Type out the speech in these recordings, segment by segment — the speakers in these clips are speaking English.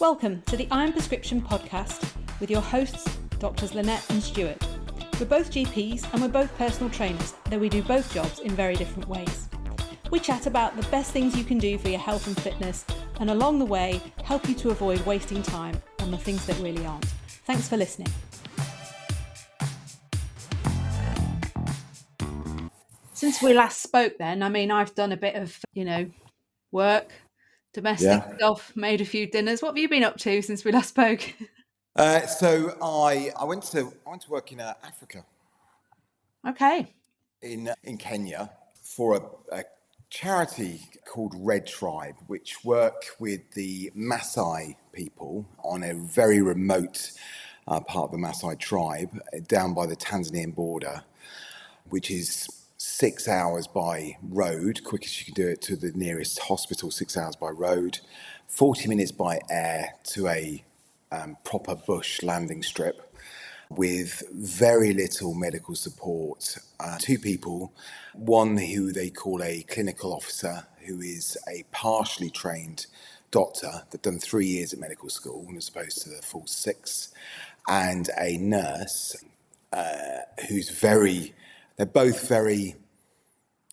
Welcome to the Iron Prescription podcast with your hosts, Drs. Lynette and Stuart. We're both GPs and we're both personal trainers, though we do both jobs in very different ways. We chat about the best things you can do for your health and fitness, and along the way, help you to avoid wasting time on the things that really aren't. Thanks for listening. Since we last spoke then, I've done a bit of, work, domestic stuff, made a few dinners. What have you been up to since we last spoke? So I went to work in Africa. Okay. In Kenya for a charity called RedTribe, which work with the Maasai people on a very remote part of the Maasai tribe down by the Tanzanian border, which is 6 hours by road, quickest you can do it to the nearest hospital, 6 hours by road, 40 minutes by air to a proper bush landing strip with very little medical support. Two people, one who they call a clinical officer, who is a partially trained doctor that done 3 years at medical school as opposed to the full 6, and a nurse they're both very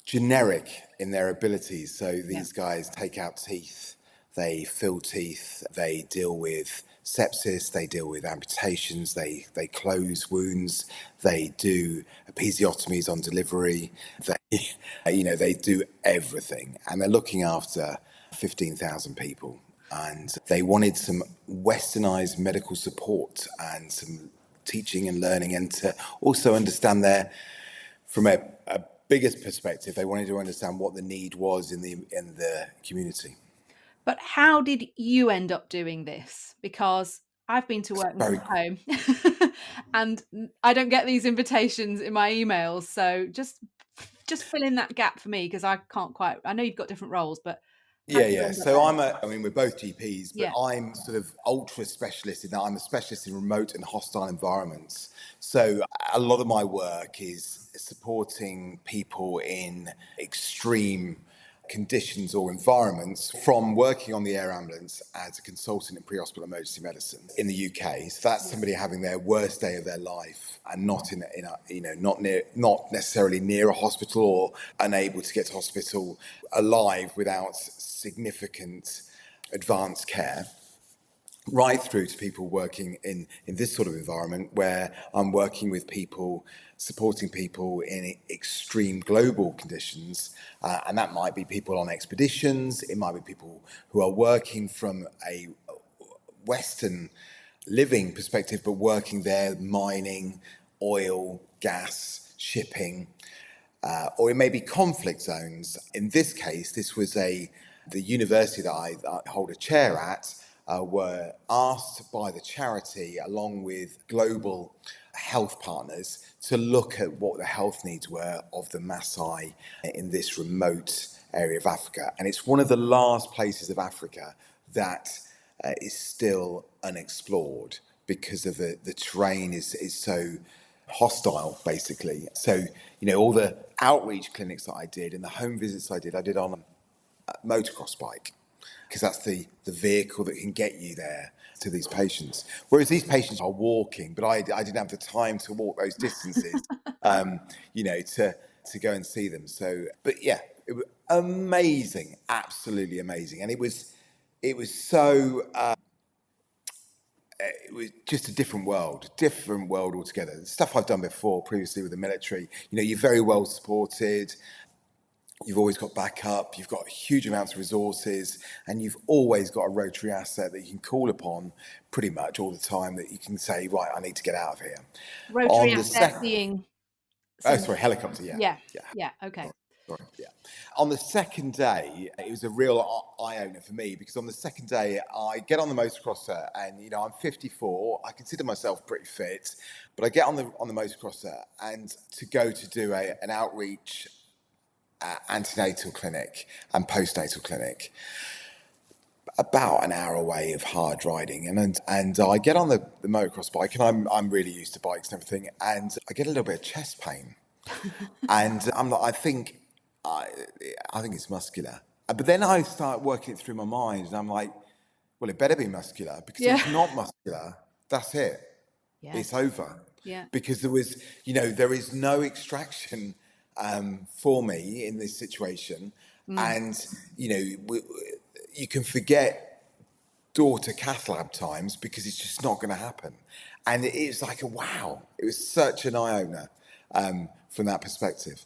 generic in their abilities. So these guys take out teeth, they fill teeth, they deal with sepsis, they deal with amputations, they close wounds, they do episiotomies on delivery, they do everything, and they're looking after 15,000 people. And they wanted some westernized medical support and some teaching and learning, and to also understand from a biggest perspective, they wanted to understand what the need was in the community. But how did you end up doing this? Because I've been to work from home and I don't get these invitations in my emails. So just fill in that gap for me, because I can't quite. I know you've got different roles, but So we're both GPs, but I'm sort of ultra specialist in that I'm a specialist in remote and hostile environments. So a lot of my work is supporting people in extreme conditions or environments, from working on the air ambulance as a consultant in pre-hospital emergency medicine in the UK. So that's somebody having their worst day of their life and not not necessarily near a hospital or unable to get to hospital alive without significant advanced care, right through to people working in this sort of environment where I'm working with people, supporting people in extreme global conditions. And that might be people on expeditions. It might be people who are working from a Western living perspective, but working there, mining, oil, gas, shipping, or it may be conflict zones. In this case, this was the university that I hold a chair at, were asked by the charity, along with global health partners, to look at what the health needs were of the Maasai in this remote area of Africa. And it's one of the last places of Africa that is still unexplored because of the terrain is so hostile, basically. So, all the outreach clinics that I did and the home visits I did on a motocross bike, because that's the vehicle that can get you there to these patients. Whereas these patients are walking, but I didn't have the time to walk those distances, to go and see them. So, but yeah, it was amazing, absolutely amazing. And it was so, it was just a different world altogether. The stuff I've done before, previously with the military, you're very well supported. You've always got backup, you've got huge amounts of resources, and you've always got a rotary asset that you can call upon pretty much all the time, that you can say, right, I need to get out of here. Rotary asset being... helicopter, Yeah, okay. Sorry. On the second day, it was a real eye-opener for me, because on the second day, I get on the motocrosser, and I'm 54. I consider myself pretty fit, but I get on the motocrosser and to go to do an outreach antenatal clinic and postnatal clinic, about an hour away of hard riding, and I get on the motocross bike, and I'm really used to bikes and everything, and I get a little bit of chest pain, and I think it's muscular, but then I start working it through my mind, and I'm like, Well, it better be muscular, because if Yeah. it's not muscular, that's it. Yeah. It's over. Yeah. Because there is no extraction for me in this situation. And, you can forget daughter cath lab times, because it's just not going to happen. And it is like wow, it was such an eye opener from that perspective.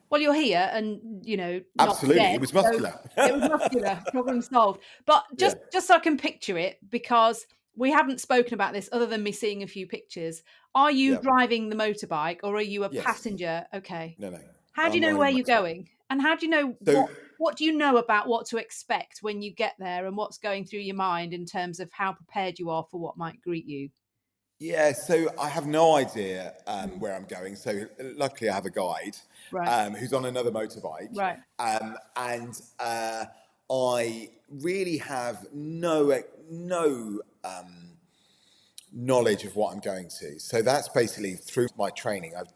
Well, you're here and, not Absolutely, dead. it was So muscular. it was muscular, problem solved. But Yeah, just so I can picture it, because we haven't spoken about this other than me seeing a few pictures. Are you yeah, driving the motorbike or are you a yes. passenger? Okay. No, no. How do you I'm know riding where the you're motorbike. going? And how do you know So, what do you know about what to expect when you get there, and what's going through your mind in terms of how prepared you are for what might greet you? yeah, so I have no idea Mm. where I'm going. So luckily, I have a guide Right. who's on another motorbike, Right. and I really have no knowledge of what I'm going to. So that's basically through my training. I've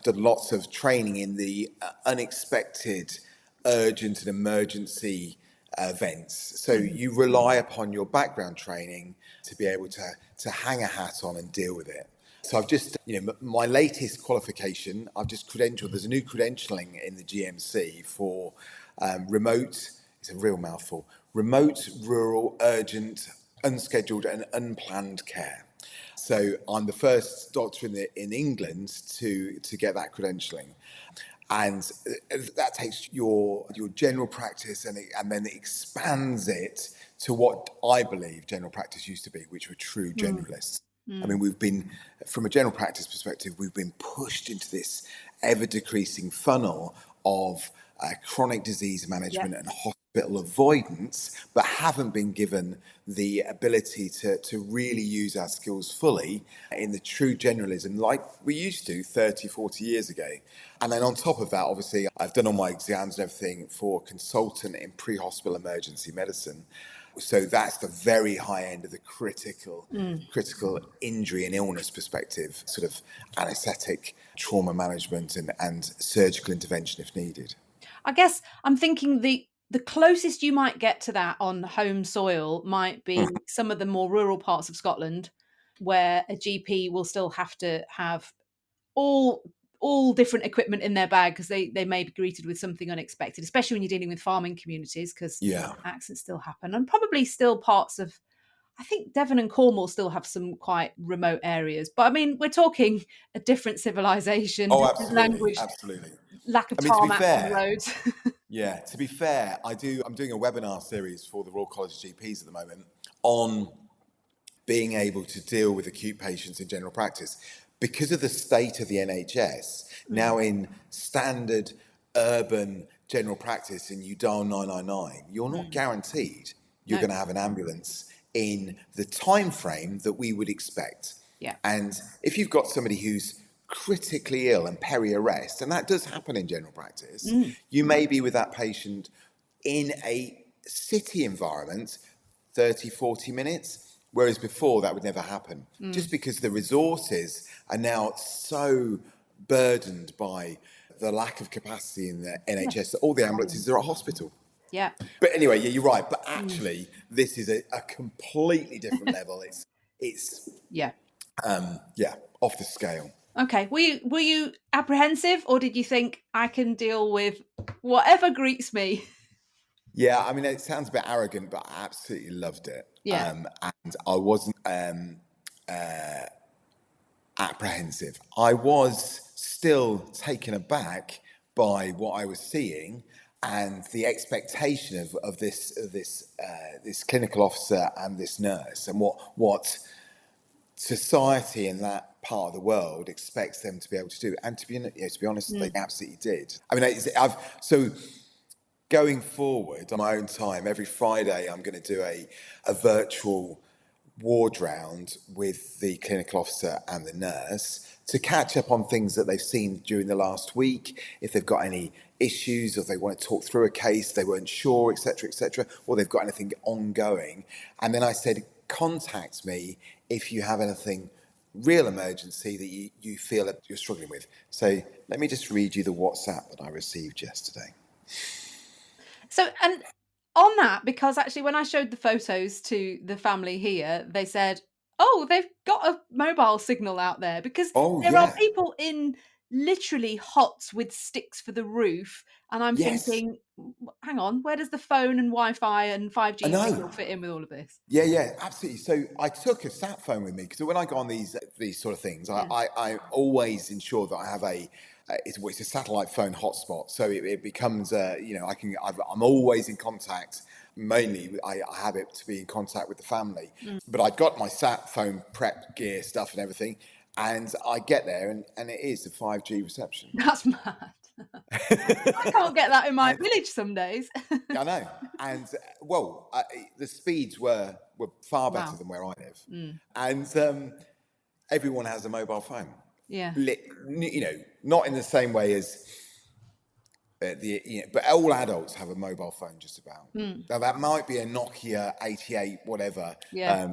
done lots of training in the unexpected, urgent, and emergency events. So Mhm. you rely upon your background training to be able to hang a hat on and deal with it. So I've just, my latest qualification, I've just credentialed. There's a new credentialing in the GMC for remote, it's a real mouthful, remote, rural, urgent, unscheduled, and unplanned care. So I'm the first doctor in England to get that credentialing, and that takes your general practice and then expands it to what I believe general practice used to be, which were true Mm. generalists. I Mm. mean, we've been, from a general practice perspective, we've been pushed into this ever decreasing funnel of chronic disease Yeah. management and hospital avoidance, but haven't been given the ability to really use our skills fully in the true generalism like we used to 30, 40 years ago. And then on top of that, obviously, I've done all my exams and everything for consultant in pre-hospital emergency medicine. So that's the very high end of the critical Mm. injury and illness perspective, sort of anaesthetic trauma management and surgical intervention if needed. I guess I'm thinking the closest you might get to that on home soil might be some of the more rural parts of Scotland, where a GP will still have to have all different equipment in their bag, because they may be greeted with something unexpected, especially when you're dealing with farming communities, because Yeah. accidents still happen, and probably still parts of, I think Devon and Cornwall still have some quite remote areas. But I mean, we're talking a different civilization, Oh, different absolutely, language, absolutely. lack of I mean, to be tarmac on the fair, roads. yeah, to be fair, I'm doing a webinar series for the Royal College of GPs at the moment on being able to deal with acute patients in general practice because of the state of the NHS. Mm. Now in standard urban general practice and you dial 999, you're not Mm. guaranteed you're No. going to have an ambulance in the time frame that we would expect. Yeah. And if you've got somebody who's critically ill and peri-arrest, and that does happen in general practice, Mm. you may be with that patient in a city environment 30, 40 minutes, whereas before that would never happen, Mm. just because the resources are now so burdened by the lack of capacity in the Yeah. NHS that all the ambulances are at hospital. Yeah. But anyway, yeah, you're right. But Mm. actually, this is a completely different level. It's Yeah. yeah, off the scale. Okay. Were you apprehensive, or did you think I can deal with whatever greets me? Yeah, I mean, it sounds a bit arrogant, but I absolutely loved it. Yeah. And I wasn't apprehensive. I was still taken aback by what I was seeing and the expectation of this clinical officer and this nurse, and what society in that part of the world expects them to be able to do. And to be honest, they Mm. absolutely did. I mean, so going forward on my own time, every Friday I'm going to do a virtual ward round with the clinical officer and the nurse to catch up on things that they've seen during the last week, if they've got any issues, or if they want to talk through a case, they weren't sure, etc., or they've got anything ongoing. And then I said, contact me if you have anything real emergency that you feel that you're struggling with. So let me just read you the WhatsApp that I received yesterday. So, and on that, because actually when I showed the photos to the family here, they said, oh, they've got a mobile signal out there, because Oh, there are yeah. people in literally huts with sticks for the roof. And I'm Yes. thinking, hang on, where does the phone and Wi-Fi and I 5G signal know. fit in with all of this? Yeah, absolutely. So I took a sat phone with me because when I go on these sort of things, Yeah. I always ensure that I have it's a satellite phone hotspot. So it becomes I'm always in contact. Mainly, I have it to be in contact with the family. But I've got my sat phone prep gear stuff and everything, and I get there and it is a 5G reception. That's mad. I can't get that in my And village some days. I know, and the speeds were far better Wow. than where I live, Mm. and everyone has a mobile phone. Yeah. Not in the same way as but all adults have a mobile phone just about. Mm. Now that might be a Nokia 88, whatever, Yeah.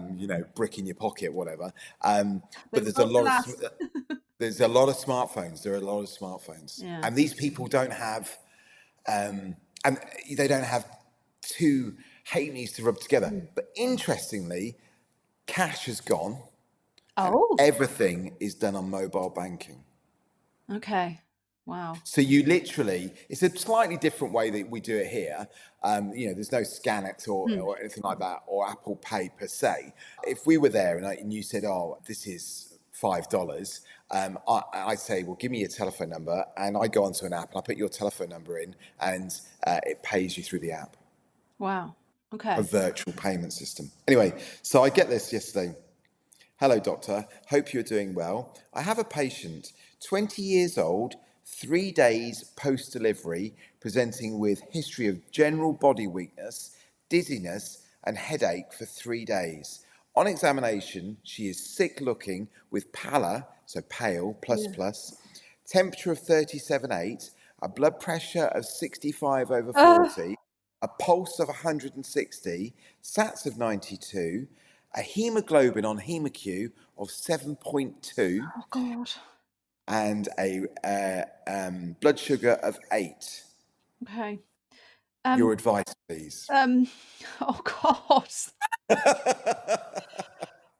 brick in your pocket, whatever. But They've got to last. there's a lot of smartphones. There are a lot of smartphones, Yeah. and these people don't have, and they don't have two halfpennies to rub together. Mm. But interestingly, cash has gone, and Oh, everything is done on mobile banking. okay. Wow. So you literally, it's a slightly different way that we do it here. There's no scan it Mm. or anything like that, or Apple Pay per se. If we were there and you said, oh, this is $5, I'd say, well, give me your telephone number. And I go onto an app and I put your telephone number in and it pays you through the app, Wow. a Okay. virtual payment system. Anyway, so I get this yesterday. Hello, doctor. Hope you're doing well. I have a patient, 20 years old, 3 days post delivery, presenting with history of general body weakness, dizziness, and headache for 3 days. On examination, she is sick looking with pallor, so pale, plus Yeah. plus, temperature of 37.8, a blood pressure of 65 over Oh 40, a pulse of 160, SATs of 92, a hemoglobin on HemoQ of 7.2, God. and a blood sugar of 8. Okay. Your Um. advice, please. Um. Oh God.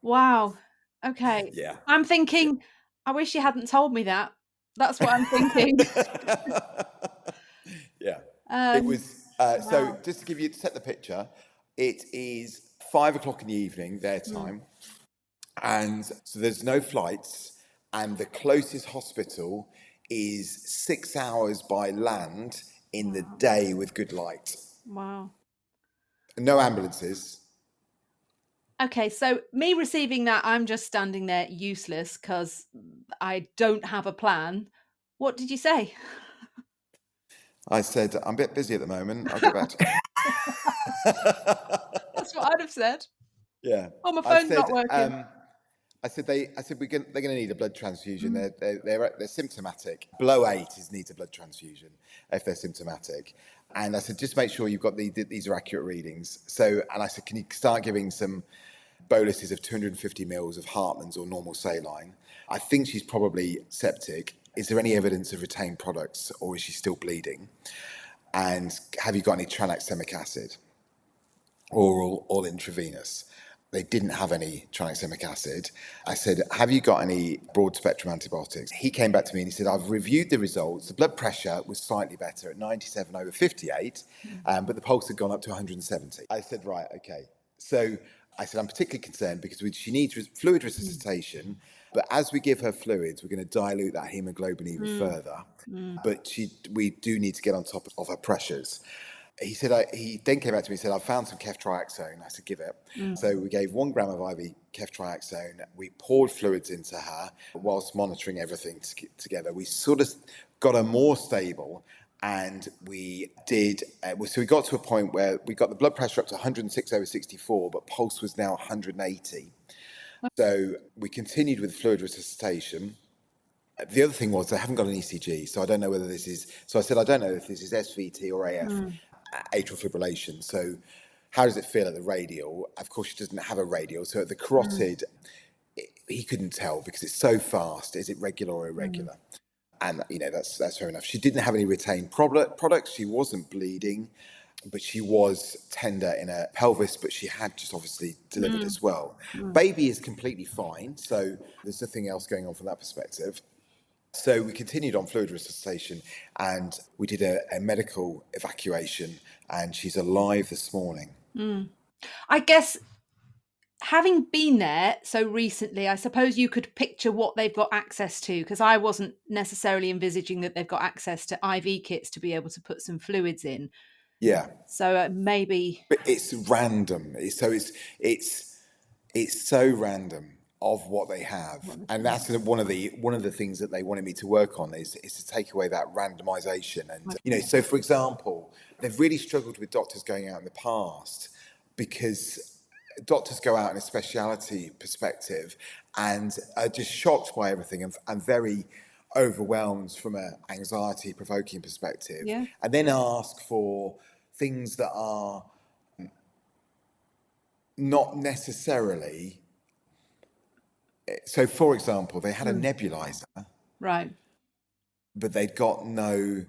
Wow. Okay. Yeah. I'm thinking, I wish you hadn't told me that. That's what I'm thinking. Yeah. It Um. was, so Wow. just to set the picture, it is 5 o'clock in the evening, their Mm. time. And so there's no flights, and the closest hospital is 6 hours by land in the Wow. day with good light. Wow. No ambulances. Okay, so me receiving that, I'm just standing there useless because I don't have a plan. What did you say? I said, I'm a bit busy at the moment. I'll get back to you. That's what I'd have said. Yeah. Oh, my I phone's said, not working. they're going to need a blood transfusion. Mm. They're symptomatic. Below 8 needs a blood transfusion if they're symptomatic. And I said, just make sure you've got these are accurate readings. And I said, can you start giving some boluses of 250 mils of Hartmann's or normal saline? I think she's probably septic. Is there any evidence of retained products, or is she still bleeding? And have you got any tranexamic acid, oral or intravenous? They didn't have any tranexamic acid. I said, have you got any broad spectrum antibiotics? He came back to me and he said, I've reviewed the results. The blood pressure was slightly better at 97 over 58, but the pulse had gone up to 170. I said, right, okay. So I said, I'm particularly concerned because she needs fluid Mm. resuscitation, but as we give her fluids, we're going to dilute that hemoglobin even Mm. further. Mm. But we do need to get on top of her pressures. He said, he then came back to me and said, I found some ceftriaxone. I said, give it. Mm. So we gave 1 gram of IV ceftriaxone. We poured fluids into her whilst monitoring everything together. We sort of got her more stable. And we did, so we got to a point where we got the blood pressure up to 106 over 64, but pulse was now 180. So we continued with fluid resuscitation. The other thing was they haven't got an ECG, so I don't know whether this is. So I said I don't know if this is SVT or AF, Mm. atrial fibrillation. So how does it feel at the radial? Of course, she doesn't have a radial. So at the carotid, he couldn't tell because it's so fast. Is it regular or Mm. irregular? And that's fair enough. She didn't have any retained products. She wasn't bleeding. but she was tender in her pelvis, but she had just obviously delivered as well. Baby is completely fine, so there's nothing else going on from that perspective. So we continued on fluid resuscitation, and we did a medical evacuation, and she's alive this morning. I guess, having been there so recently, I suppose you could picture what they've got access to, because I wasn't necessarily envisaging that they've got access to IV kits to be able to put some fluids in. Yeah. So maybe. But it's random. It's so random of what they have, and that's one of the things that they wanted me to work on is to take away that randomization. And so for example, they've really struggled with doctors going out in the past, because doctors go out in a speciality perspective and are just shocked by everything and very overwhelmed from an anxiety provoking perspective, Yeah. and then ask for things that are not necessarily. So, for example, they had a nebulizer, Right. but they'd got no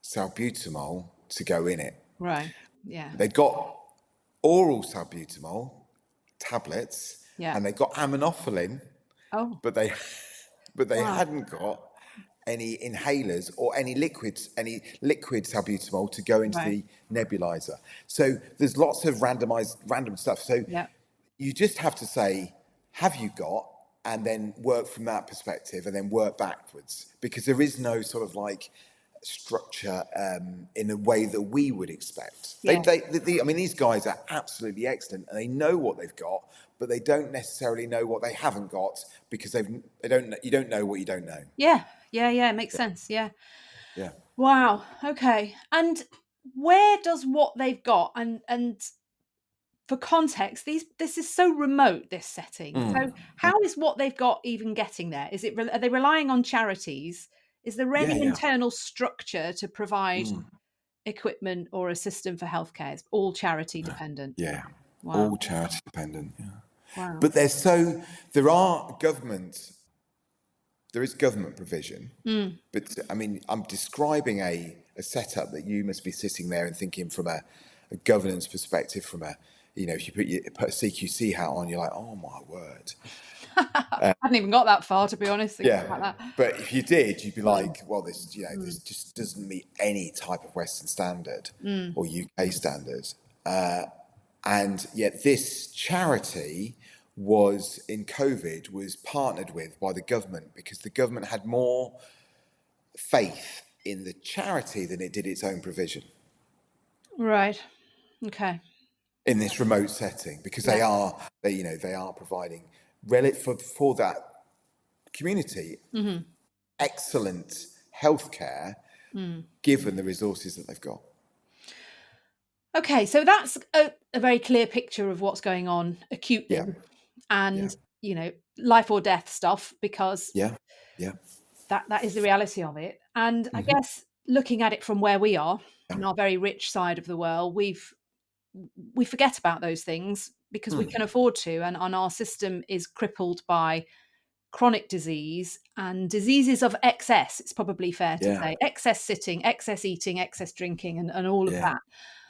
salbutamol to go in it. Right. Yeah. They'd got oral salbutamol tablets, Yeah. and they got aminophylline, Oh. but they Wow. hadn't got any inhalers or any liquid salbutamol to go into Right. the nebulizer. So there's lots of random stuff. So Yeah. you just have to say, have you got, and then work from that perspective, and then work backwards, because there is no sort of like structure in a way that we would expect. Yeah. I mean, these guys are absolutely excellent, and they know what they've got, but they don't necessarily know what they haven't got, because you don't know what you don't know. Yeah. Yeah. Yeah. It makes sense. Yeah. Yeah. Wow. Okay. And where does what they've got, and for context, this is so remote, this setting. So how is what they've got even getting there? Are they relying on charities? Is there Yeah, any yeah. internal structure to provide equipment or a system for healthcare? It's all charity dependent. Yeah. Wow. All charity dependent. Yeah. Wow. But there is government provision, but I mean, I'm describing a setup that you must be sitting there and thinking from a governance perspective, if you put a CQC hat on, you're like, oh my word. I hadn't even got that far, to be honest, thinking about Yeah. that. But if you did, you'd be like, well, this just doesn't meet any type of Western standard or UK standard. And yet this charity was partnered with by the government, because the government had more faith in the charity than it did its own provision Right. Okay. in this remote setting, because Yeah. they are providing for that community excellent healthcare, given the resources that they've got. Okay, so that's a very clear picture of what's going on acutely, Yeah. and life or death stuff, because Yeah. Yeah. that is the reality of it. And I guess, looking at it from where we are, in our very rich side of the world, we forget about those things because we can afford to, and our system is crippled by chronic disease and diseases of excess. It's probably fair to say excess sitting, excess eating, excess drinking, and all of that,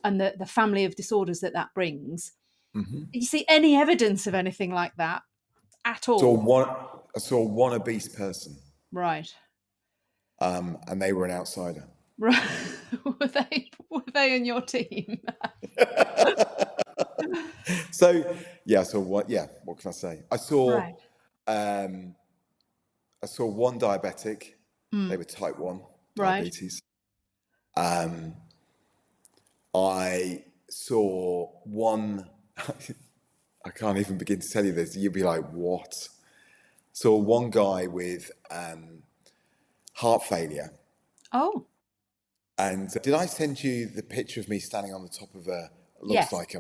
and the family of disorders that brings. Do you see any evidence of anything like that at all? I saw one obese person, Right. and they were an outsider. Right. Were they in your team? So I saw one. Yeah, what can I say? Right. I saw one diabetic. They were type 1 Right. diabetes. I saw one. I can't even begin to tell you this. You'd be like, what? Saw one guy with heart failure. Oh. And did I send you the picture of me standing on the top of Yes. like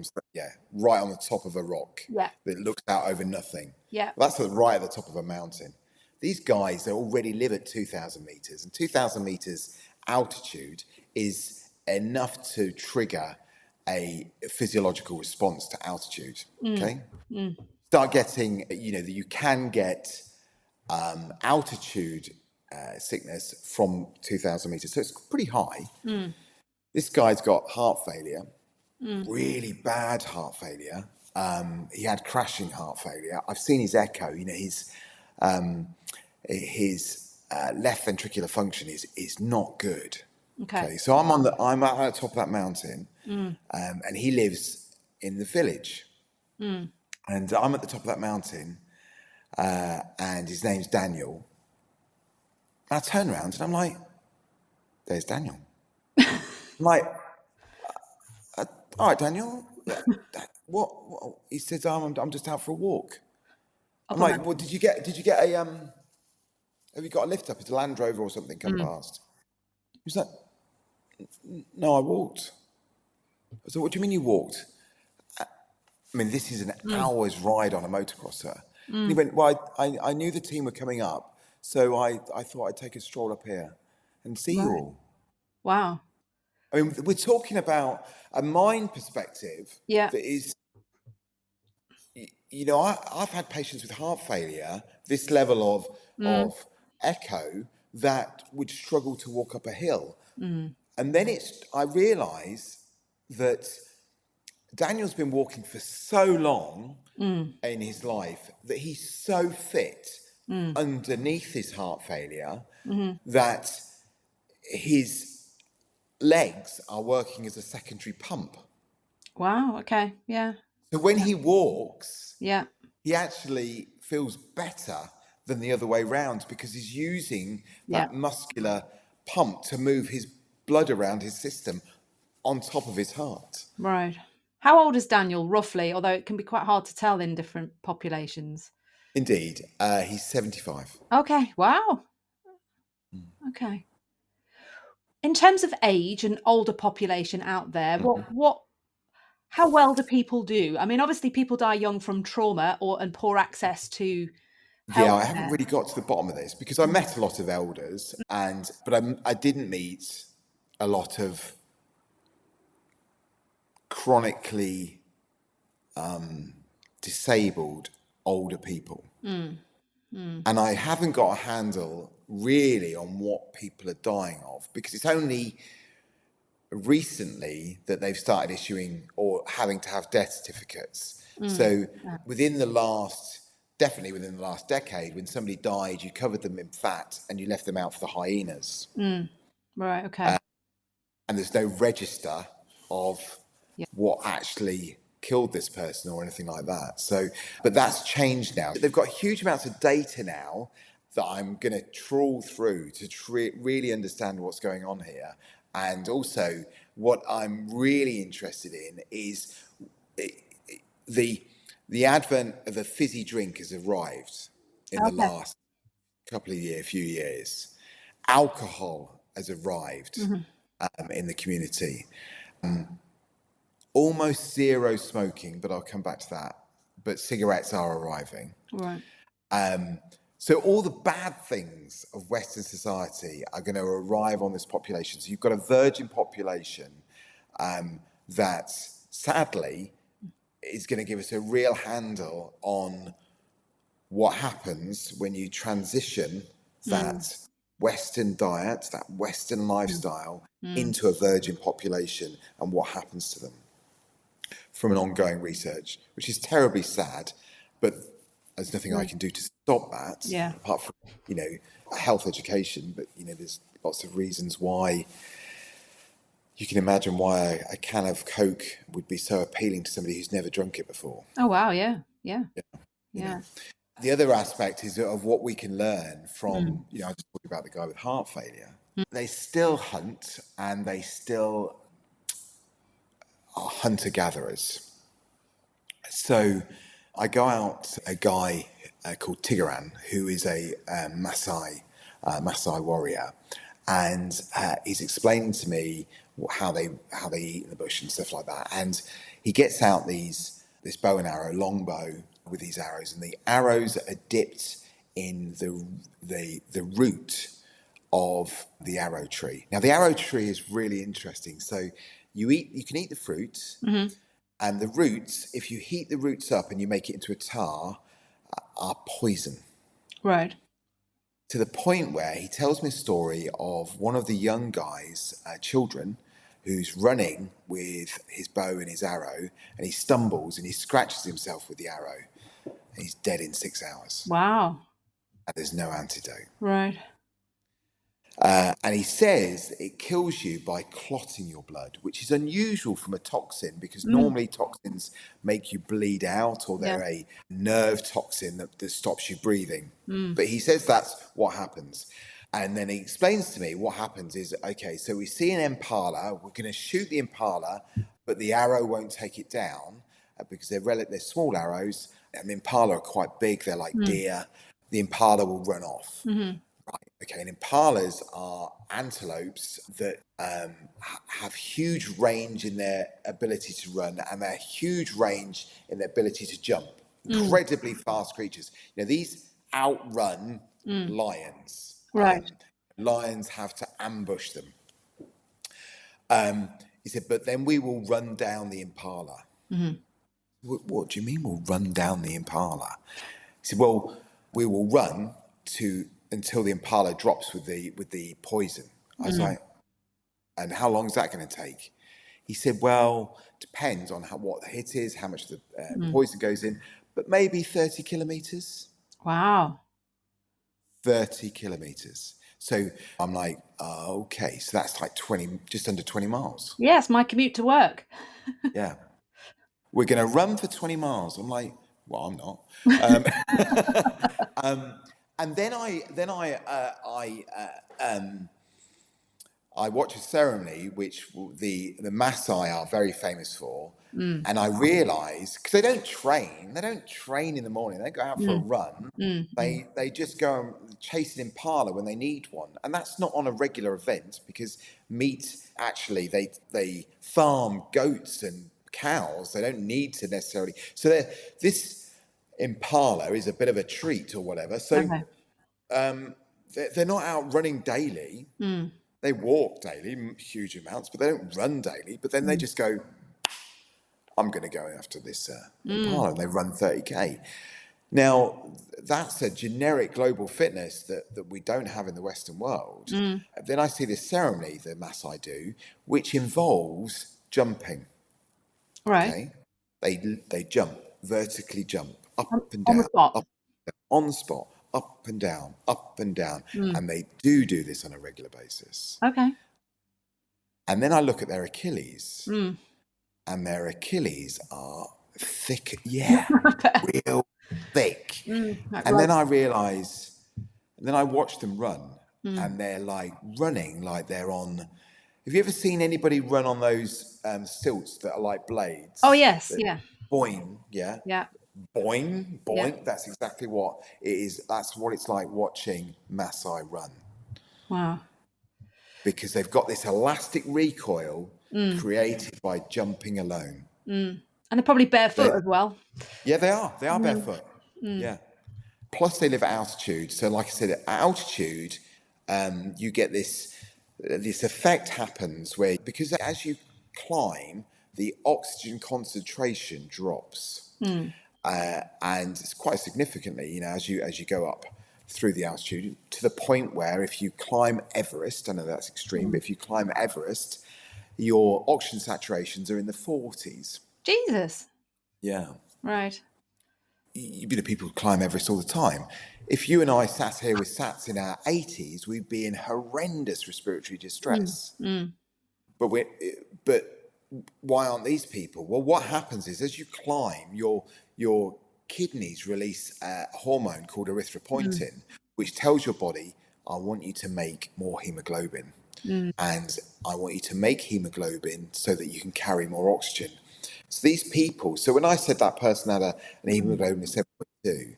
right on the top of a rock. Yeah. That looks out over nothing. Yeah. That's right at the top of a mountain. These guys, they already live at 2,000 meters, and 2,000 meters altitude is enough to trigger a physiological response to altitude. Okay. Start getting, you can get altitude sickness from 2,000 meters. So it's pretty high. This guy's got heart failure, really bad heart failure. He had crashing heart failure. I've seen his echo. You know, his left ventricular function is not good. Okay, so I'm at the top of that mountain, and he lives in the village, and I'm at the top of that mountain, and his name's Daniel. And I turn around and I'm like, "There's Daniel." I'm like, "All right, Daniel. What?" He says, "I'm just out for a walk." I'm like, "Well, did you get a have you got a lift up? It's a Land Rover or something come past?" He's like, "No, I walked." I said, "What do you mean you walked?" I mean, this is an hour's ride on a motocrosser. And he went, "Well, I knew the team were coming up, so I thought I'd take a stroll up here and see you all." Wow. I mean, we're talking about a mind perspective that is, you know, I've had patients with heart failure, this level of echo, that would struggle to walk up a hill. And then I realise that Daniel's been walking for so long in his life that he's so fit underneath his heart failure that his legs are working as a secondary pump. Wow. Okay. Yeah. So when he walks, Yeah. he actually feels better than the other way round because he's using that muscular pump to move his blood around his system on top of his heart. Right. How old is Daniel roughly? Although it can be quite hard to tell in different populations. Indeed, he's 75. Okay. Wow. Okay. In terms of age and older population out there, how well do people do? I mean, obviously people die young from trauma and poor access to Yeah, I haven't healthcare. really got to the bottom of this because I met a lot of elders, but I didn't meet a lot of chronically disabled older people. And I haven't got a handle really on what people are dying of because it's only recently that they've started issuing or having to have death certificates. So definitely within the last decade, when somebody died, you covered them in fat and you left them out for the hyenas. Right. Okay. And there's no register of what actually killed this person or anything like that. So, but that's changed now. They've got huge amounts of data now that I'm going to trawl through to really understand what's going on here. And also, what I'm really interested in is the advent of a fizzy drink has arrived in the last few years. Alcohol has arrived in the community. Almost zero smoking, but I'll come back to that. But cigarettes are arriving. Right. So all the bad things of Western society are going to arrive on this population. So you've got a virgin population that sadly is going to give us a real handle on what happens when you transition that Western diet, that Western lifestyle into a virgin population and what happens to them from an ongoing research, which is terribly sad, but there's nothing I can do to stop that apart from, health education. But, there's lots of reasons why. You can imagine why a can of Coke would be so appealing to somebody who's never drunk it before. Oh, wow. Yeah. The other aspect is of what we can learn from, I just talked about the guy with heart failure. They still hunt and they still are hunter-gatherers. So I go out a guy called Tigaran, who is a Maasai warrior, and he's explaining to me how they eat in the bush and stuff like that. And he gets out this bow and arrow, long bow with these arrows, and the arrows are dipped in the root of the arrow tree. Now the arrow tree is really interesting. So you can eat the fruit, and the roots, if you heat the roots up and you make it into a tar, are poison. Right. To the point where he tells me a story of one of the young guys, children, who's running with his bow and his arrow, and he stumbles and he scratches himself with the arrow, and he's dead in 6 hours. Wow. And there's no antidote. Right. And he says it kills you by clotting your blood, which is unusual from a toxin, because normally toxins make you bleed out, or they're a nerve toxin that stops you breathing. But he says that's what happens. And then he explains to me what happens is, okay, so we see an impala, we're going to shoot the impala, but the arrow won't take it down because they're small arrows. And the impala are quite big, they're like deer. The impala will run off. Okay, and impalas are antelopes that have huge range in their ability to run, and they're huge range in their ability to jump. Incredibly fast creatures. These outrun lions. Right. Lions have to ambush them. He said, but then we will run down the impala. What do you mean we'll run down the impala? He said, well, we will run until the impala drops with the poison. I was like, and how long is that going to take? He said, well, depends on what the hit is, how much the poison goes in, but maybe 30 kilometers. Wow. 30 kilometers. So I'm like, okay, so that's like just under 20 miles. Yes, my commute to work. Yeah. We're going to run for 20 miles. I'm like, well, I'm not. And then I watch a ceremony which the Maasai are very famous for, and I realise, because they don't train in the morning. They go out for a run. They just go and chase an impala when they need one, and that's not on a regular event, because meat, actually they farm goats and cows. They don't need to necessarily. So this impala is a bit of a treat or whatever. So they're not out running daily. They walk daily, huge amounts, but they don't run daily. But then they just go, I'm going to go after this impala, and they run 30k. Now, that's a generic global fitness that we don't have in the Western world. Then I see this ceremony the Maasai do, which involves jumping. Right. Okay, they jump, vertically jump, up and On the down, spot. up, on the spot, up and down, and they do this on a regular basis. Okay. And then I look at their Achilles, and their Achilles are thick, real thick. And then I realise, and then I watch them run, and they're like running like they're on. Have you ever seen anybody run on those stilts that are like blades? Oh, yes. Yeah. Boing, yeah. Yeah. Boing, boing. Yeah. That's exactly what it is. That's what it's like watching Maasai run. Wow. Because they've got this elastic recoil created by jumping alone. And they're probably barefoot as well. Yeah, they are. They are barefoot. Yeah. Plus, they live at altitude. So, like I said, at altitude, you get this effect happens where, because as you climb, the oxygen concentration drops, and it's quite significantly. As you go up through the altitude, to the point where if you climb Everest, I know that's extreme, but if you climb Everest, your oxygen saturations are in the 40s. Jesus. Yeah. Right. People climb Everest all the time. If you and I sat here with SATs in our 80s, we'd be in horrendous respiratory distress. But why aren't these people? Well, what happens is, as you climb, your kidneys release a hormone called erythropoietin, which tells your body, I want you to make more hemoglobin. And I want you to make hemoglobin so that you can carry more oxygen. So these people, so when I said that person had an hemoglobin of 7.2,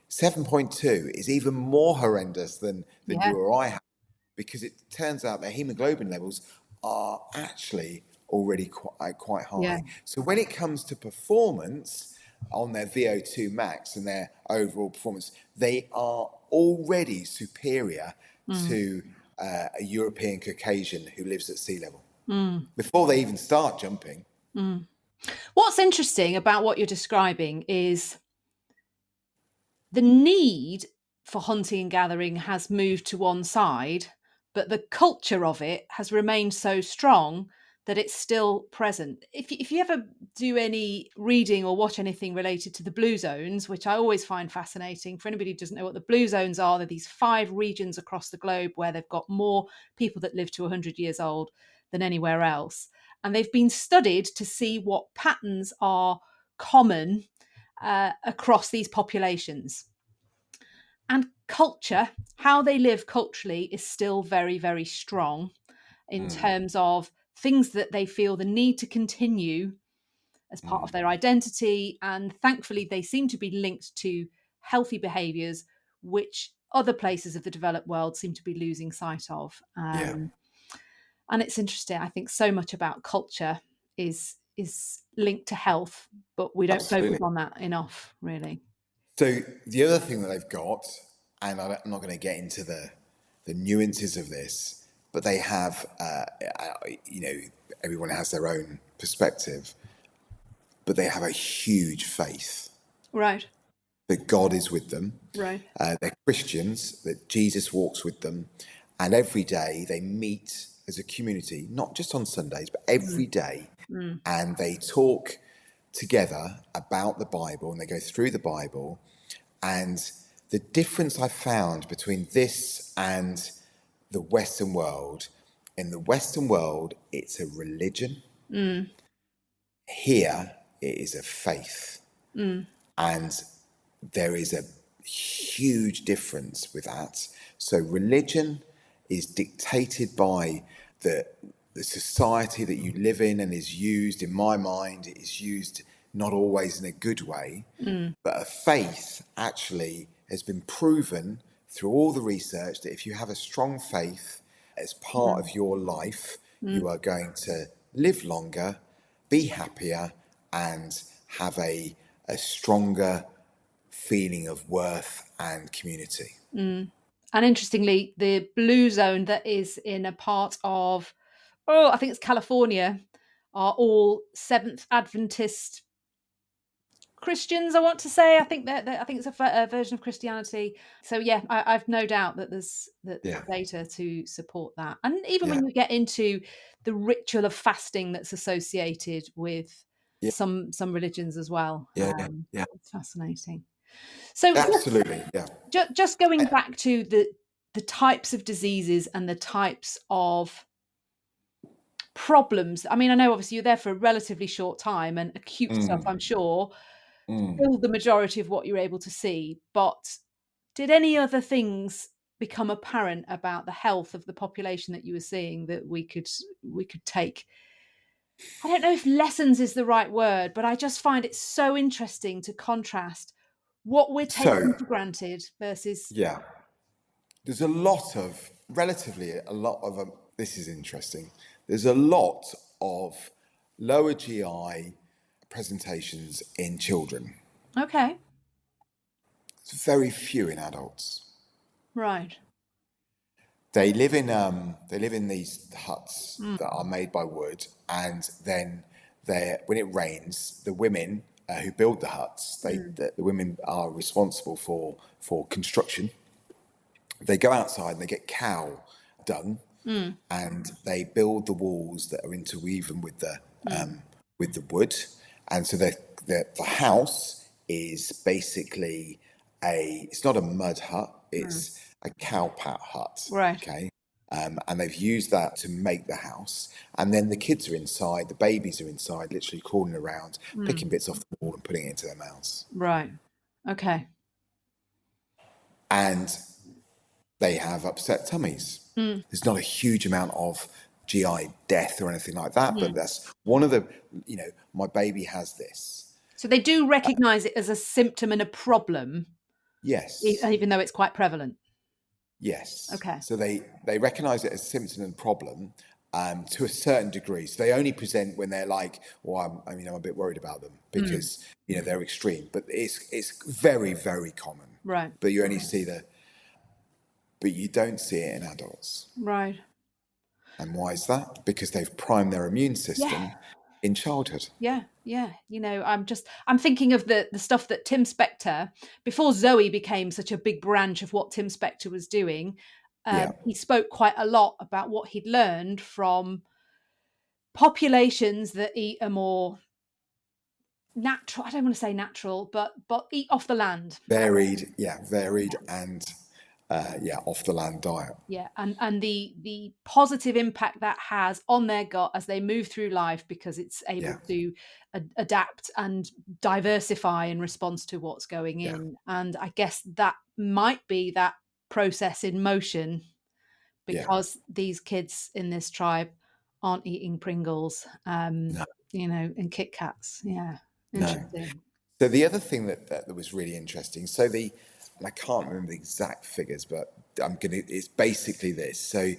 7.2 is even more horrendous than you or I have, because it turns out their hemoglobin levels are actually already quite high. Yeah. So when it comes to performance on their VO2 max and their overall performance, they are already superior to a European Caucasian who lives at sea level before they even start jumping. What's interesting about what you're describing is the need for hunting and gathering has moved to one side, but the culture of it has remained so strong that it's still present. If you ever do any reading or watch anything related to the blue zones, which I always find fascinating, for anybody who doesn't know what the blue zones are, they're these 5 regions across the globe where they've got more people that live to 100 years old than anywhere else. And they've been studied to see what patterns are common across these populations. And culture, how they live culturally, is still very, very strong in terms of things that they feel the need to continue as part of their identity. And thankfully, they seem to be linked to healthy behaviors, which other places of the developed world seem to be losing sight of. Yeah. And it's interesting. I think so much about culture is linked to health, but we don't focus Absolutely. on that enough, really. So the other thing that they've got, and I'm not going to get into the nuances of this, but they have, everyone has their own perspective, but they have a huge faith Right, that God is with them. right. They're Christians, that Jesus walks with them, and every day they meet as a community, not just on Sundays, but every day, and they talk together about the Bible and they go through the Bible. And the difference I found between this and the Western world, in the Western world, it's a religion. Here, it is a faith. And there is a huge difference with that. So religion is dictated by the society that you live in, and is used, in my mind, it is used not always in a good way. But a faith actually has been proven through all the research that if you have a strong faith as part of your life, you are going to live longer, be happier, and have a stronger feeling of worth and community. And interestingly, the blue zone that is in a part of, I think it's California, are all Seventh Adventist Christians. I want to say, I think it's a version of Christianity. So yeah, I've no doubt that there's Yeah, data to support that. And even yeah, when you get into the ritual of fasting that's associated with yeah, some religions as well, yeah, yeah. it's fascinating. So Absolutely, yeah. just going back to the types of diseases and the types of problems. I mean, I know obviously you're there for a relatively short time, and acute stuff, I'm sure, filled the majority of what you're able to see. But did any other things become apparent about the health of the population that you were seeing that we could take? I don't know if lessons is the right word, but I just find it so interesting to contrast what we're So, taking for granted versus. yeah, there's a lot of, this is interesting. There's a lot of lower GI presentations in children. Okay, It's very few in adults. right. They live in these huts that are made by wood, and then when it rains, the women who build the huts, the women are responsible for construction. They go outside and they get cow dung, and they build the walls that are interwoven with the wood, and so the house is basically it's not a mud hut, it's a cow pat hut. Right. Okay. And they've used that to make the house, and then the kids are inside, the babies are inside, literally crawling around, picking bits off the wall and putting it into their mouths. Right. Okay. And they have upset tummies. There's not a huge amount of GI death or anything like that, but that's one of the, my baby has this. So they do recognise it as a symptom and a problem, Yes, even though it's quite prevalent. yes. Okay. So they recognise it as a symptom and problem to a certain degree. So they only present when they're like, well, I'm a bit worried about them because, they're extreme. But it's very, very common. Right. But you only see but you don't see it in adults. Right. And why is that? Because they've primed their immune Yeah. system in childhood. Yeah. Yeah. I'm thinking of the stuff that Tim Spector, before Zoe became such a big branch of what Tim Spector was doing, Yeah. he spoke quite a lot about what he'd learned from populations that eat a more natural, I don't want to say natural, but eat off the land. Varied and off the land diet. Yeah, and the positive impact that has on their gut as they move through life, because it's able Yeah, to adapt and diversify in response to what's going yeah, in. And I guess that might be that process in motion, yeah. because these kids in this tribe aren't eating Pringles, No, and Kit Kats. Yeah, no. interesting. So the other thing that was really interesting. So and I can't remember the exact figures, but it's basically this. So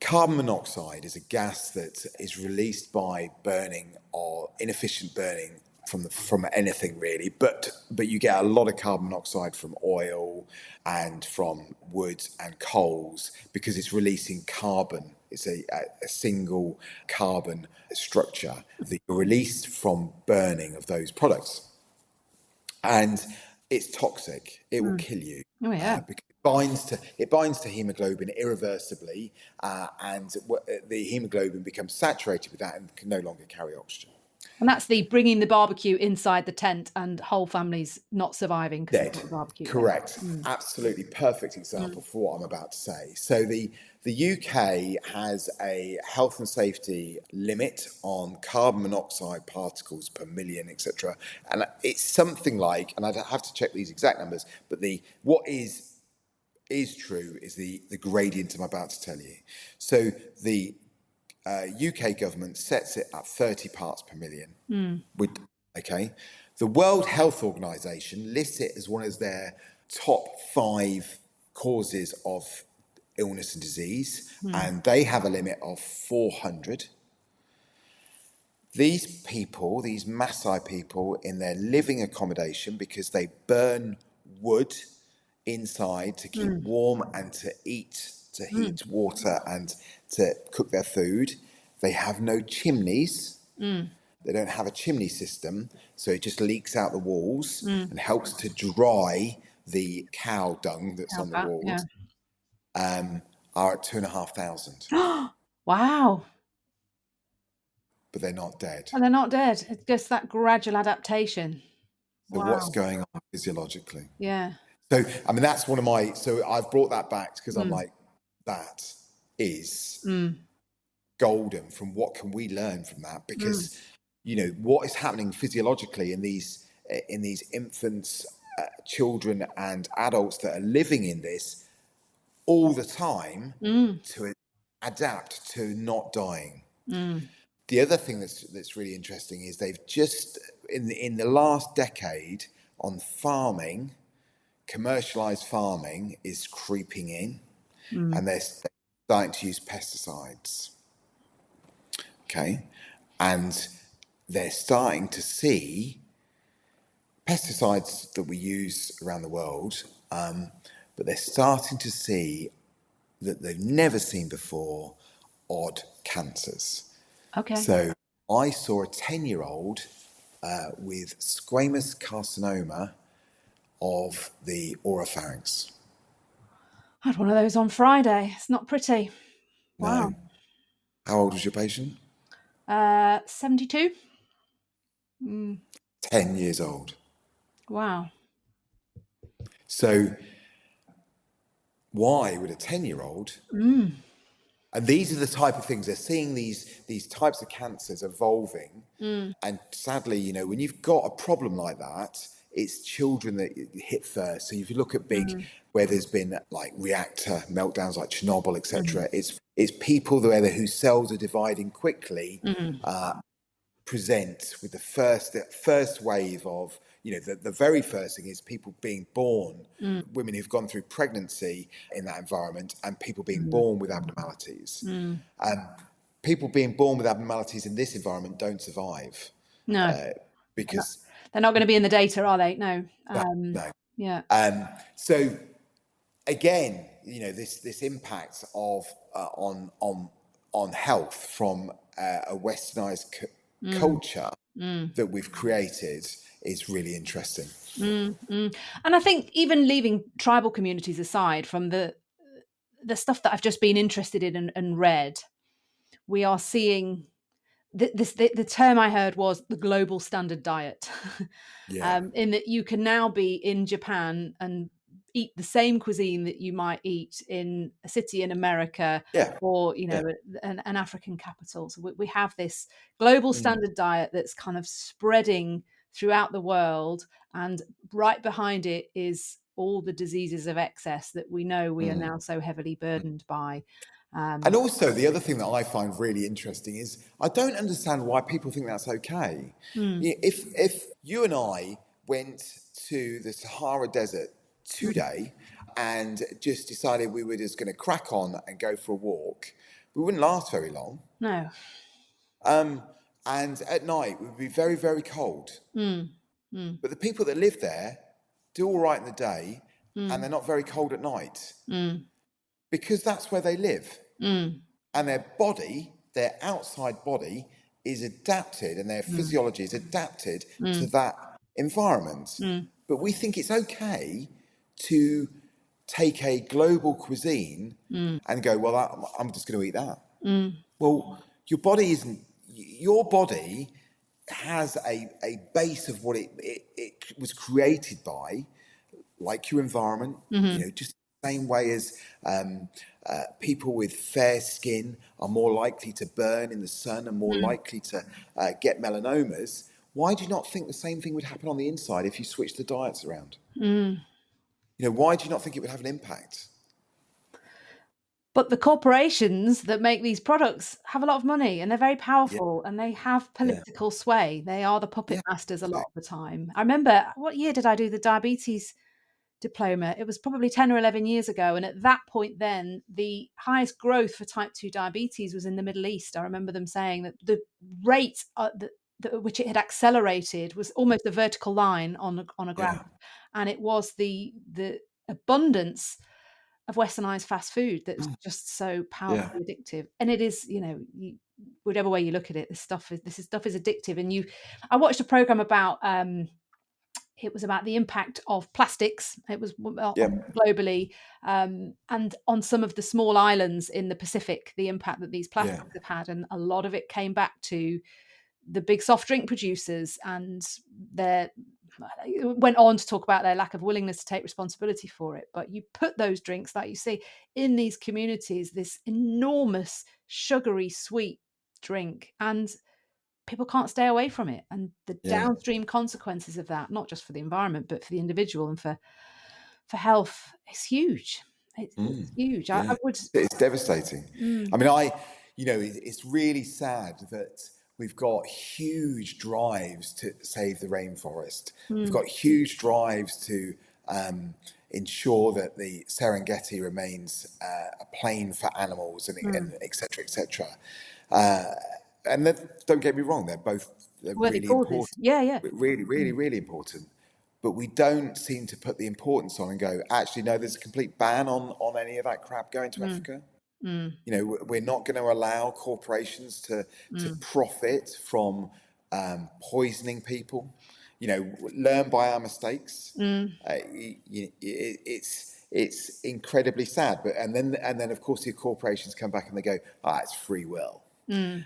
carbon monoxide is a gas that is released by burning or inefficient burning from anything really, but you get a lot of carbon monoxide from oil and from wood and coals because it's releasing carbon. It's a single carbon structure that you're released from burning of those products, and it's toxic. It will Mm. kill you Oh yeah. because it binds to hemoglobin irreversibly, and the hemoglobin becomes saturated with that and can no longer carry oxygen. And that's the bringing the barbecue inside the tent and whole families not surviving because they've Dead. got the barbecue. Yeah. Correct. Mm. Absolutely perfect example Mm. for what I'm about to say. So the UK has a health and safety limit on carbon monoxide particles per million, etc. And it's something like, and I'd have to check these exact numbers, but what is true is the gradient I'm about to tell you. So the UK government sets it at 30 parts per million. Mm. Okay. The World Health Organization lists it as one of their top 5 causes of illness and disease, Mm. and they have a limit of 400. These people, these Maasai people, in their living accommodation, because they burn wood inside to keep Mm. warm and to Mm. heat water and to cook their food, they have no chimneys. Mm. They don't have a chimney system, so it just leaks out the walls Mm. and helps to dry the cow dung that's How on the about, walls. yeah. Are at 2,500, Wow. but they're not dead. And they're not dead. It's just that gradual adaptation. So what's Wow. going on physiologically? Yeah. So I mean, that's one of my. So I've brought that back because I'm Mm. like, that is Mm. golden. From what can we learn from that? Mm. Because what is happening physiologically in these infants, children, and adults that are living in this all the time Mm. to adapt to not dying. Mm. The other thing that's really interesting is they've just in the last decade on farming, commercialized farming is creeping in, Mm. and they're starting to use pesticides. Okay, and they're starting to see pesticides that we use around the world, but they're starting to see that they've never seen before, odd cancers. Okay. So I saw a 10-year-old with squamous carcinoma of the oropharynx. I had one of those on Friday. It's not pretty. Wow. No. How old was your patient? 72. Mm. 10 years old. Wow. So why would a 10-year-old? Mm. And these are the type of things they're seeing, these types of cancers evolving. Mm. And sadly, when you've got a problem like that, it's children that hit first. So if you look at Mm. where there's been like reactor meltdowns like Chernobyl, Mm. etc., it's people whose cells are dividing quickly, Mm. present with the first wave of, the very first thing is people being born, Mm. women who've gone through pregnancy in that environment, and people being Mm. born with abnormalities. Mm. People being born with abnormalities in this environment don't survive, No, because they're not going to be in the data, are they? No. no. Yeah. So again, this impact of on health from a westernized Mm. culture Mm. that we've created is really interesting. Mm. Mm. And I think even leaving tribal communities aside from the stuff that I've just been interested in and read, we are seeing the term I heard was the global standard diet. Yeah. In that you can now be in Japan and eat the same cuisine that you might eat in a city in America, Yeah. or Yeah. an African capital. So we have this global standard diet that's kind of spreading throughout the world, and right behind it is all the diseases of excess that we know we are now so heavily burdened by. And also, the other thing that I find really interesting is I don't understand why people think that's okay. If you and I went to the Sahara Desert today and just decided we were just going to crack on and go for a walk, we wouldn't last very long. No. And at night, we would be very, very cold. But the people that live there do all right in the day, and they're not very cold at night because that's where they live. And their body, their outside body, is adapted, and their physiology is adapted to that environment. But we think it's okay to take a global cuisine and go, well, I'm just going to eat that. Well, your body isn't. Your body has a base of what it was created by, like your environment, just the same way as people with fair skin are more likely to burn in the sun and more likely to get melanomas. Why do you not think the same thing would happen on the inside if you switch the diets around? Why do you not think it would have an impact? But the corporations that make these products have a lot of money, and they're very powerful, and they have political sway. They are the puppet masters a lot of the time. I remember, what year did I do the diabetes diploma? It was probably 10 or 11 years ago. And at that point then, the highest growth for type 2 diabetes was in the Middle East. I remember them saying that the rate at which it had accelerated was almost a vertical line on a graph. And it was the abundance of westernized fast food that's just so powerfully addictive. And it is, whatever way you look at it, this stuff is addictive. And I watched a program about it was about the impact of plastics. It was globally, and on some of the small islands in the Pacific, the impact that these plastics have had. And a lot of it came back to the big soft drink producers, and it went on to talk about their lack of willingness to take responsibility for it. But you put those drinks, like you see, in these communities, this enormous sugary sweet drink, and people can't stay away from it. And the downstream consequences of that, not just for the environment, but for the individual and for health, is huge. It's huge. I would. It's devastating. I mean, it's really sad that we've got huge drives to save the rainforest. We've got huge drives to ensure that the Serengeti remains a plain for animals, and et cetera, et cetera. And don't get me wrong, they're really important. Really, really, really important. But we don't seem to put the importance on and go, actually, no, there's a complete ban on any of that crap going to Africa. We're not going to allow corporations to profit from poisoning people. Learn by our mistakes. It's incredibly sad. But and then of course the corporations come back and they go, it's free will. Yeah.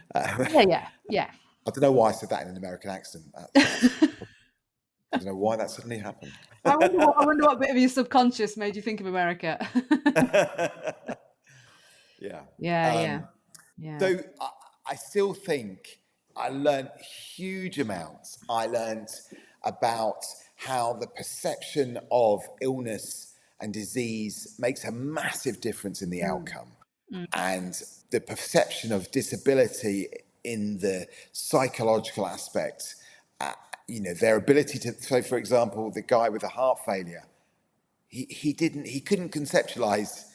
I don't know why I said that in an American accent. I don't know why that suddenly happened. I wonder what bit of your subconscious made you think of America. Yeah. So I still think I learned huge amounts. I learned about how the perception of illness and disease makes a massive difference in the outcome. And the perception of disability in the psychological aspect, their ability to, so for example, the guy with the heart failure, he couldn't conceptualize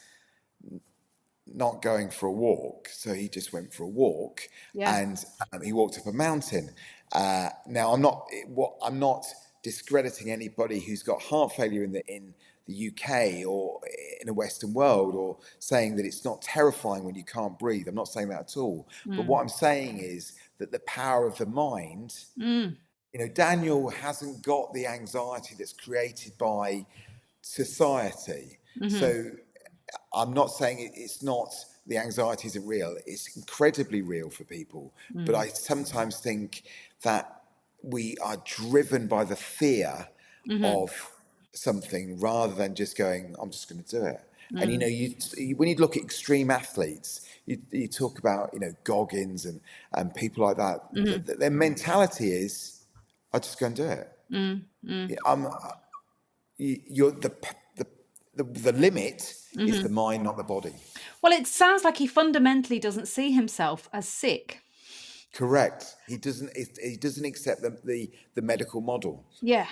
not going for a walk, so he just went for a walk, and he walked up a mountain. Now I'm not discrediting anybody who's got heart failure in the UK or in the Western world, or saying that it's not terrifying when you can't breathe. I'm not saying that at all. But what I'm saying is that the power of the mind. Daniel hasn't got the anxiety that's created by society. So I'm not saying it's not the anxiety isn't real. It's incredibly real for people. But I sometimes think that we are driven by the fear of something rather than just going, I'm just going to do it. And, when you look at extreme athletes, you talk about, Goggins and people like that, their mentality is, I just go and do it. The limit is the mind, not the body. Well, it sounds like he fundamentally doesn't see himself as sick. Correct. He doesn't accept the medical model. Yeah.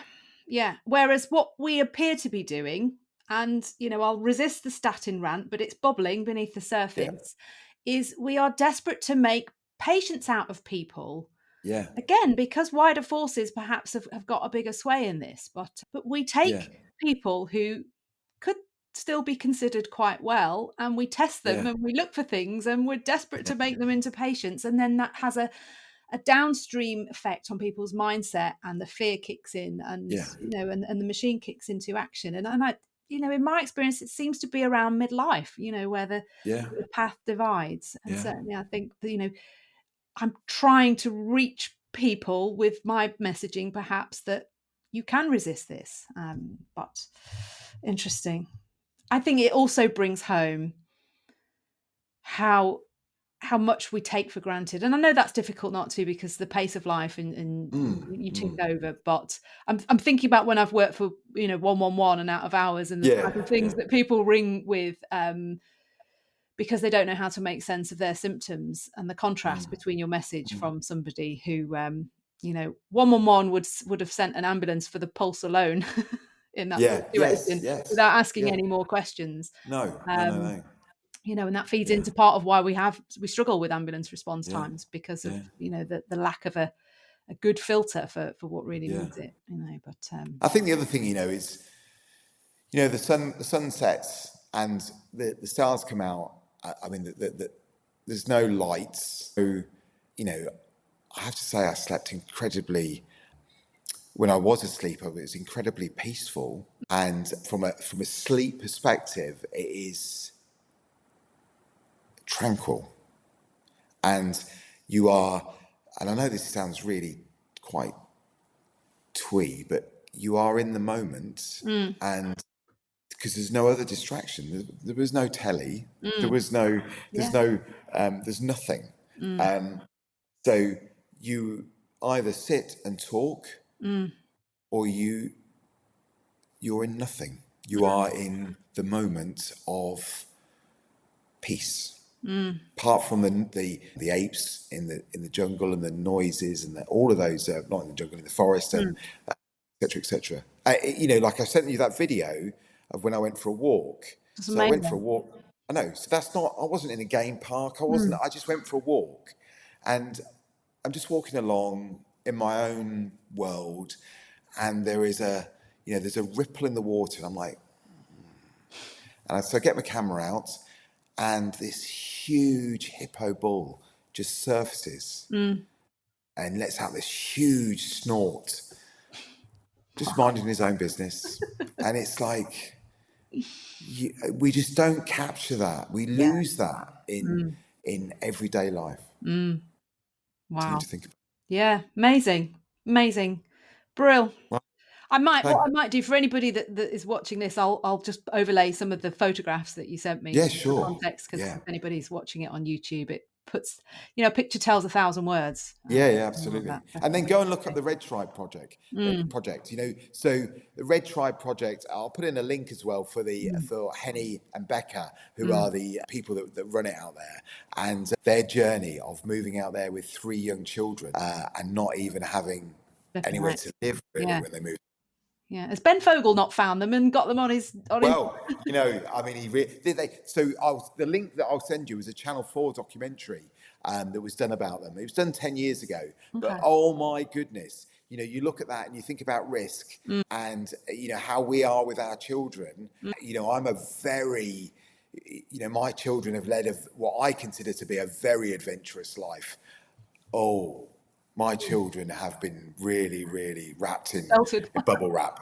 Whereas what we appear to be doing, and I'll resist the statin rant, but it's bubbling beneath the Yeah. surface, is we are desperate to make patients out of people. Yeah. Again, because wider forces perhaps have got a bigger sway in this, but we take people who could still be considered quite well, and we test them and we look for things, and we're desperate to make them into patients, and then that has a downstream effect on people's mindset, and the fear kicks in, and and the machine kicks into action. And I, in my experience, it seems to be around midlife, where the path divides. And certainly, I think that, I'm trying to reach people with my messaging, perhaps, that you can resist this. But interesting. I think it also brings home how much we take for granted. And I know that's difficult not to, because the pace of life and you tick over. But I'm thinking about when I've worked for, 111 and out of hours, and the type of things that people ring with, because they don't know how to make sense of their symptoms, and the contrast between your message from somebody who, 111 would have sent an ambulance for the pulse alone in that situation without asking any more questions. No. And that feeds into part of why we struggle with ambulance response times, because of the lack of a good filter for what really needs it. But I think the other thing is, the sun sets and the stars come out. I mean, there's no lights. So, I have to say I slept incredibly. When I was asleep, it was incredibly peaceful. And from a sleep perspective, it is tranquil. And you are, and I know this sounds really quite twee, but you are in the moment, and because there's no other distraction. There was no telly. There's nothing. So you either sit and talk, or you're in nothing. You are in the moment of peace. Apart from the apes in the jungle and the noises and all of those, not in the jungle, in the forest, and et cetera. Like I sent you that video of when I went for a walk. So I went for a walk. I know. So I wasn't in a game park. I just went for a walk, and I'm just walking along in my own world, and there's a ripple in the water, and I'm like, so I get my camera out, and this huge hippo bull just surfaces and lets out this huge snort, just minding his own business. And it's like, we just don't capture that. We lose that in everyday life. Wow. Something to think about. Yeah, amazing. Brill. Well, what I might do for anybody that is watching this, I'll just overlay some of the photographs that you sent me for context, because if anybody's watching it on YouTube, it puts, a picture tells 1,000 words. Absolutely. And then go and look up the RedTribe project. So the RedTribe project, I'll put in a link as well for Henny and Becca, who are the people that run it out there, and their journey of moving out there with 3 young children and not even having anywhere to live really when they moved. Yeah, has Ben Fogle not found them and got them on his? Well, I mean, did they? So the link that I'll send you is a Channel 4 documentary that was done about them. It was done 10 years ago, but oh my goodness, you look at that and you think about risk and how we are with our children. I'm a very, my children have led what I consider to be a very adventurous life. Oh, My children have been really, really wrapped in bubble wrap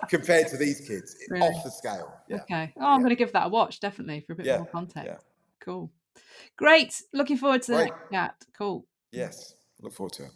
compared to these kids. It's Really? off the scale. Yeah. Okay. Oh, I'm going to give that a watch, definitely, for a bit more context. Yeah. Cool. Great. Looking forward to the Great. next chat. Cool. Yes. Look forward to it.